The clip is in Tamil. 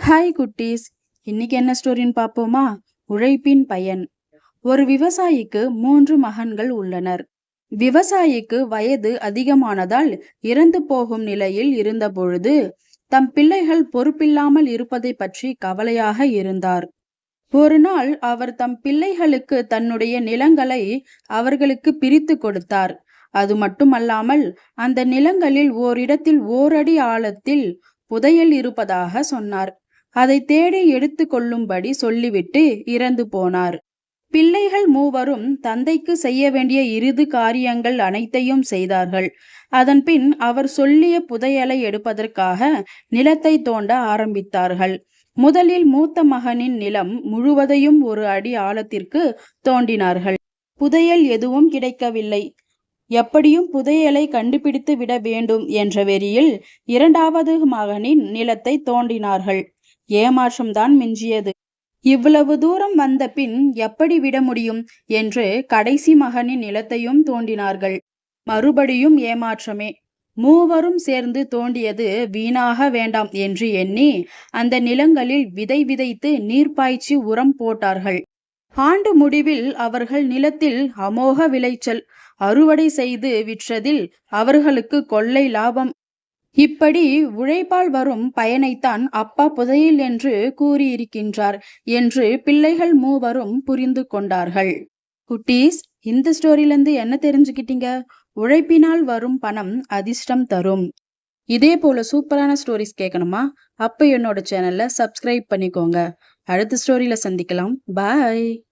ஹாய் குட்டீஸ். இன்னைக்கு என்ன ஸ்டோரின்னு பார்ப்போமா? உழைப்பின் பயன். ஒரு விவசாயிக்கு 3 மகன்கள் உள்ளனர். விவசாயிக்கு வயது அதிகமானதால் இறந்து போகும் நிலையில் இருந்தபொழுது தம் பிள்ளைகள் பொறுப்பில்லாமல் இருப்பதை பற்றி கவலையாக இருந்தார். ஒரு நாள் அவர் தம் பிள்ளைகளுக்கு தன்னுடைய நிலங்களை அவர்களுக்கு பிரித்து கொடுத்தார். அது மட்டுமல்லாமல் அந்த நிலங்களில் ஓரிடத்தில் ஓரடி ஆழத்தில் புதையல் இருப்பதாக சொன்னார். அதை தேடி எடுத்து கொள்ளும்படி சொல்லிவிட்டு இறந்து போனார். பிள்ளைகள் மூவரும் தந்தைக்கு செய்ய வேண்டிய இறுதி காரியங்கள் அனைத்தையும் செய்தார்கள். அதன்பின் அவர் சொல்லிய புதையலை எடுப்பதற்காக நிலத்தை தோண்ட ஆரம்பித்தார்கள். முதலில் மூத்த மகனின் நிலம் முழுவதையும் 1 அடி ஆழத்திற்கு தோண்டினார்கள். புதையல் எதுவும் கிடைக்கவில்லை. எப்படியும் புதையலை கண்டுபிடித்து விட வேண்டும் என்ற வெறியில் 2வது மகனின் நிலத்தை தோண்டினார்கள். ஏமாற்றம்தான் மிஞ்சியது. இவ்வளவு தூரம் வந்த பின் எப்படி விட முடியும் என்று கடைசி மகனின் நிலத்தையும் தோண்டினார்கள். மறுபடியும் ஏமாற்றமே. மூவரும் சேர்ந்து தோண்டியது வீணாக வேண்டாம் என்று எண்ணி அந்த நிலங்களில் விதை விதைத்து நீர் பாய்ச்சி உரம் போட்டார்கள். ஆண்டு முடிவில் அவர்கள் நிலத்தில் அமோக விளைச்சல். அறுவடை செய்து விற்றதில் அவர்களுக்கு கொள்ளை லாபம். இப்படி உழைப்பால் வரும் பயனைத்தான் அப்பா புதையல் என்று கூறியிருக்கின்றார் என்று பிள்ளைகள் மூவரும் புரிந்து கொண்டார்கள். குட்டீஸ், இந்த ஸ்டோரியிலிருந்து என்ன தெரிஞ்சுக்கிட்டீங்க? உழைப்பினால் வரும் பணம் அதிர்ஷ்டம் தரும். இதே போல சூப்பரான ஸ்டோரிஸ் கேட்கணுமா? அப்ப என்னோட சேனலை சப்ஸ்கிரைப் பண்ணிக்கோங்க. அடுத்த ஸ்டோரியில சந்திக்கலாம். பாய்.